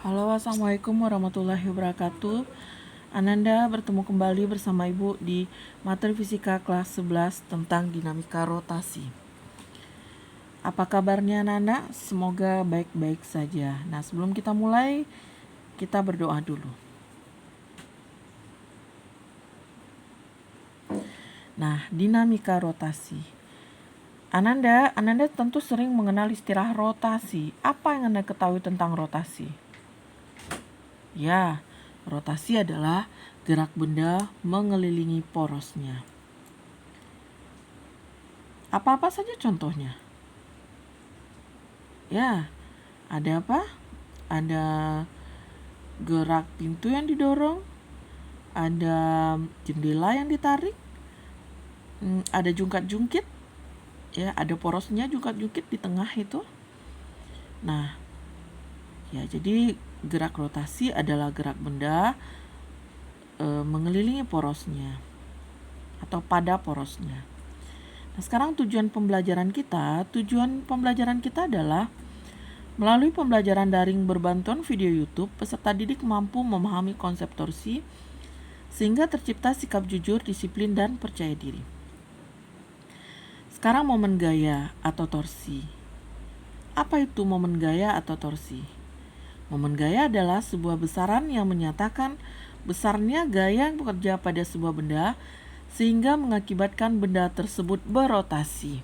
Halo, assalamualaikum warahmatullahi wabarakatuh. Ananda bertemu kembali bersama Ibu di materi fisika kelas 11 tentang dinamika rotasi. Apa kabarnya Ananda? Semoga baik-baik saja. Nah, sebelum kita mulai, kita berdoa dulu. Nah, dinamika rotasi. Ananda tentu sering mengenal istilah rotasi. Apa yang Anda ketahui tentang rotasi? Ya, rotasi adalah gerak benda mengelilingi porosnya. Apa-apa saja contohnya? Ya, ada apa? Ada gerak pintu yang didorong, ada jendela yang ditarik, ada jungkat-jungkit, ya, ada porosnya jungkat-jungkit di tengah itu. Nah, ya, jadi gerak rotasi adalah gerak benda mengelilingi porosnya atau pada porosnya. Nah, sekarang tujuan pembelajaran kita adalah melalui pembelajaran daring berbantuan video YouTube, peserta didik mampu memahami konsep torsi sehingga tercipta sikap jujur, disiplin, dan percaya diri. Sekarang momen gaya atau torsi. Apa itu momen gaya atau torsi? Momen gaya adalah sebuah besaran yang menyatakan besarnya gaya yang bekerja pada sebuah benda sehingga mengakibatkan benda tersebut berotasi.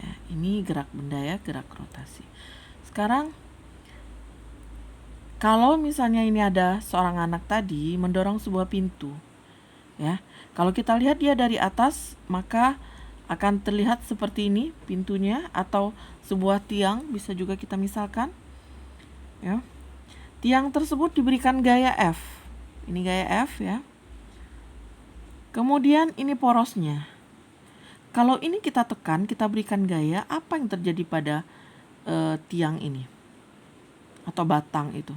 Ya, ini gerak benda ya, gerak rotasi. Sekarang kalau misalnya ini ada seorang anak tadi mendorong sebuah pintu, ya. Kalau kita lihat dia dari atas, maka akan terlihat seperti ini pintunya atau sebuah tiang bisa juga kita misalkan. Ya. Tiang tersebut diberikan gaya F. Ini gaya F ya. Kemudian ini porosnya. Kalau ini kita tekan, kita berikan gaya, apa yang terjadi pada tiang ini atau batang itu?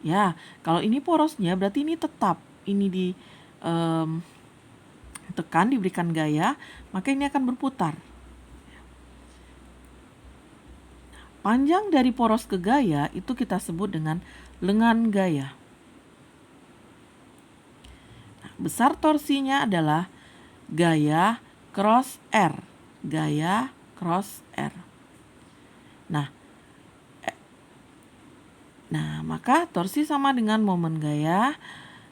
Ya, kalau ini porosnya berarti ini tetap. Ini di tekan, diberikan gaya, maka ini akan berputar. Panjang dari poros ke gaya itu kita sebut dengan lengan gaya. Nah, besar torsinya adalah gaya cross R. Gaya cross R. Nah, maka torsi sama dengan momen gaya.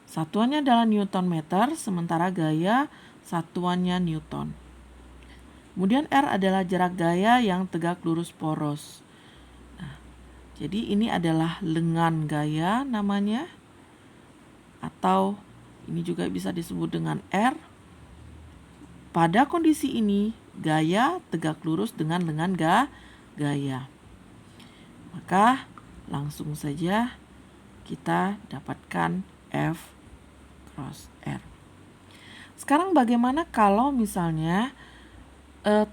Satuannya adalah Newton meter, sementara gaya satuannya Newton. Kemudian R adalah jarak gaya yang tegak lurus poros. Nah, jadi ini adalah lengan gaya namanya, atau ini juga bisa disebut dengan R. Pada kondisi ini, gaya tegak lurus dengan lengan gaya. Maka langsung saja kita dapatkan F cross R. Sekarang bagaimana kalau misalnya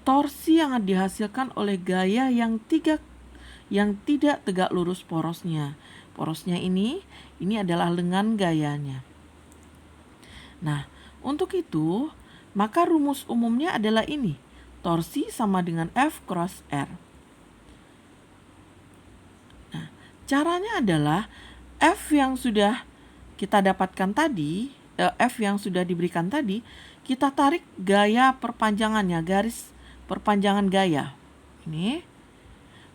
torsi yang dihasilkan oleh gaya yang tidak tegak lurus porosnya. Porosnya ini adalah lengan gayanya. Nah, untuk itu, maka rumus umumnya adalah ini. Torsi sama dengan F cross R. Nah, caranya adalah F yang sudah kita dapatkan tadi, F yang sudah diberikan tadi, kita tarik gaya perpanjangannya, garis perpanjangan gaya. Ini.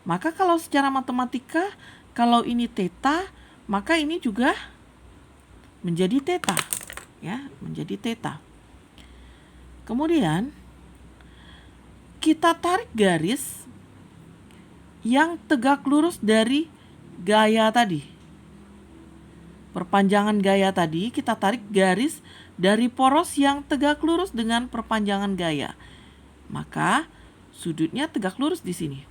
Maka kalau secara matematika, kalau ini theta, maka ini juga menjadi theta. Ya, menjadi theta. Kemudian kita tarik garis yang tegak lurus dari gaya tadi. Perpanjangan gaya tadi, kita tarik garis dari poros yang tegak lurus dengan perpanjangan gaya. Maka sudutnya tegak lurus di sini.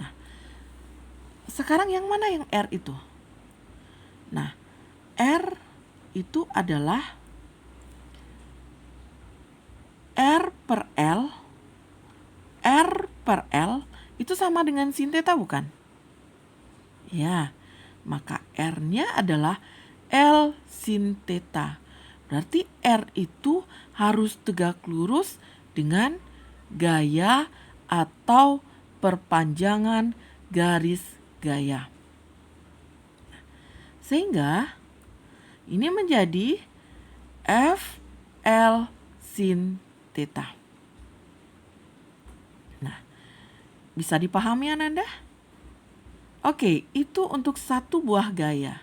Nah, sekarang yang mana yang R itu? Nah, R itu adalah R per L. R per L itu sama dengan sin theta bukan? Ya, maka R-nya adalah L sin theta. Berarti R itu harus tegak lurus dengan gaya atau perpanjangan garis gaya. Sehingga ini menjadi FL sin theta. Nah, bisa dipahami Ananda? Oke, itu untuk satu buah gaya.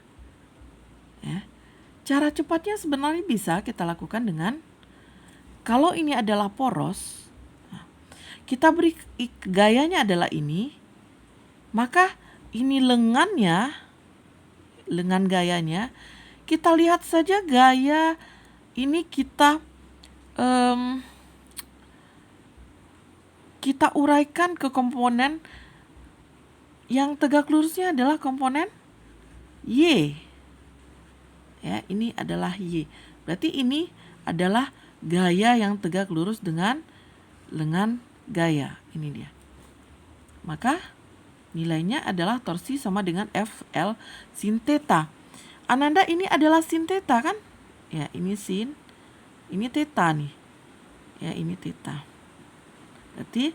Ya. Cara cepatnya sebenarnya bisa kita lakukan dengan, kalau ini adalah poros, kita beri gayanya adalah ini, maka ini lengan gayanya, kita lihat saja gaya ini kita uraikan ke komponen yang tegak lurusnya adalah komponen Y. Ya, ini adalah Y. Berarti ini adalah gaya yang tegak lurus dengan lengan gaya. Ini dia. Maka nilainya adalah torsi sama dengan FL sin theta. Ananda, ini adalah sin theta kan? Ya, ini sin, ini theta nih. Ya, ini theta. Berarti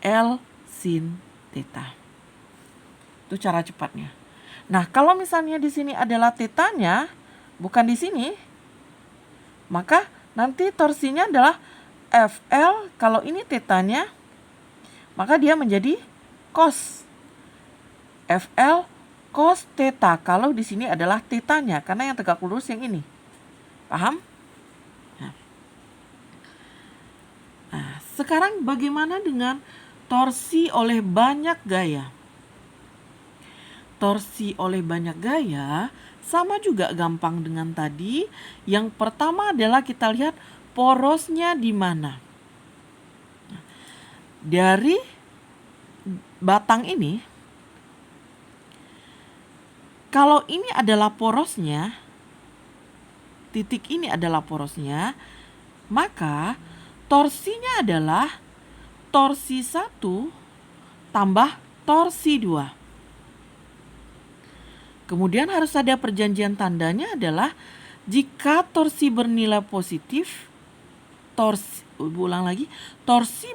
L sin theta. Itu cara cepatnya. Nah, kalau misalnya di sini adalah tetanya, bukan di sini, maka nanti torsinya adalah FL. Kalau ini tetanya, maka dia menjadi cos. FL cos theta. Kalau di sini adalah tetanya, karena yang tegak lurus yang ini. Paham? Nah, sekarang bagaimana dengan torsi oleh banyak gaya? Torsi oleh banyak gaya sama juga gampang dengan tadi. Yang pertama adalah kita lihat porosnya di mana. Dari batang ini, kalau ini adalah porosnya, titik ini adalah porosnya, maka torsinya adalah torsi 1 tambah torsi 2. Kemudian harus ada perjanjian tandanya adalah jika torsi bernilai positif, torsi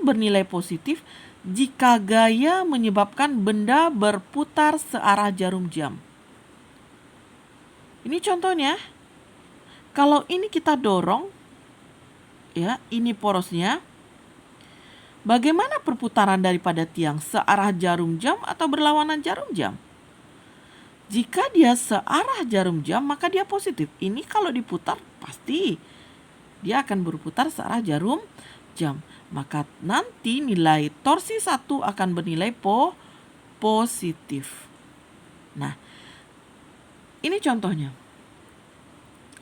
bernilai positif jika gaya menyebabkan benda berputar searah jarum jam. Ini contohnya, kalau ini kita dorong, ya, ini porosnya, bagaimana perputaran daripada tiang, searah jarum jam atau berlawanan jarum jam? Jika dia searah jarum jam, maka dia positif. Ini kalau diputar, pasti dia akan berputar searah jarum jam. Maka nanti nilai torsi 1 akan bernilai positif. Nah, ini contohnya.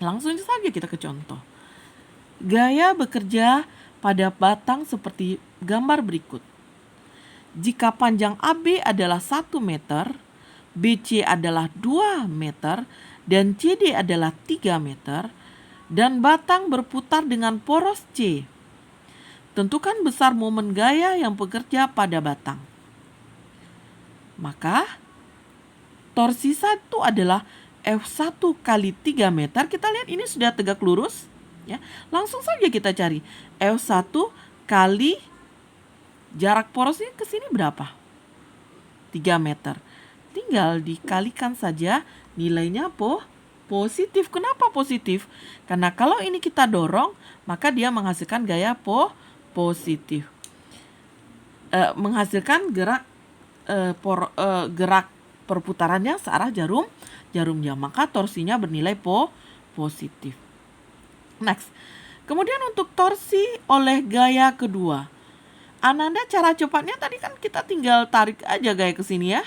Langsung saja kita ke contoh. Gaya bekerja pada batang seperti gambar berikut. Jika panjang AB adalah 1 meter, BC adalah 2 meter, dan CD adalah 3 meter, dan batang berputar dengan poros C. Tentukan besar momen gaya yang bekerja pada batang. Maka torsi 1 adalah F1 kali 3 meter. Kita lihat ini sudah tegak lurus. Ya, langsung saja kita cari F1 kali jarak porosnya ke sini berapa? 3 meter. Tinggal dikalikan saja, nilainya positif. Kenapa positif? Karena kalau ini kita dorong, maka dia menghasilkan gaya positif. Menghasilkan gerak perputarannya searah jarum jam. Maka torsinya bernilai positif. Next. Kemudian untuk torsi oleh gaya kedua. Ananda, cara cepatnya tadi kan kita tinggal tarik aja gaya ke sini ya.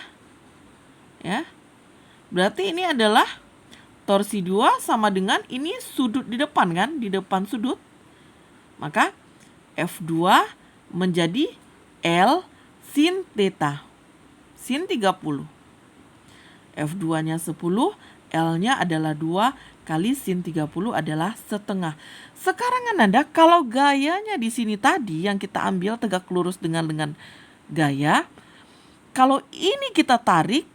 Ya. Berarti ini adalah torsi 2 sama dengan ini sudut di depan kan, di depan sudut. Maka F2 menjadi L sin theta. Sin 30. F2-nya 10, L-nya adalah 2 kali sin 30 adalah setengah. Sekarang Ananda, kalau gayanya di sini tadi yang kita ambil tegak lurus dengan gaya, kalau ini kita tarik,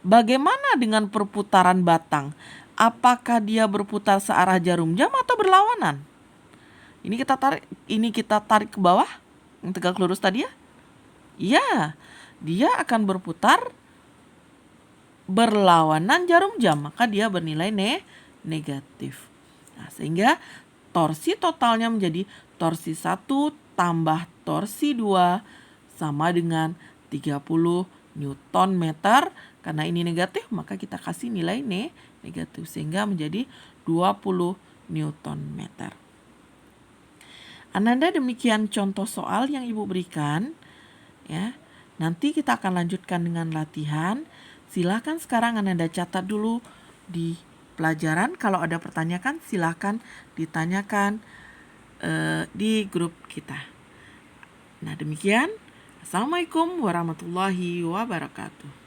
bagaimana dengan perputaran batang? Apakah dia berputar searah jarum jam atau berlawanan? Ini kita tarik ke bawah yang tegak lurus tadi ya? Iya, dia akan berputar berlawanan jarum jam, maka dia bernilai negatif. Nah, sehingga torsi totalnya menjadi torsi 1 tambah torsi 2 sama dengan 30 Newton meter. Karena ini negatif, maka kita kasih nilai negatif, sehingga menjadi 20 Newton meter. Ananda, demikian contoh soal yang Ibu berikan. Ya, nanti kita akan lanjutkan dengan latihan. Silakan sekarang Ananda catat dulu di pelajaran. Kalau ada pertanyaan, silakan ditanyakan di grup kita. Nah, demikian. Assalamualaikum warahmatullahi wabarakatuh.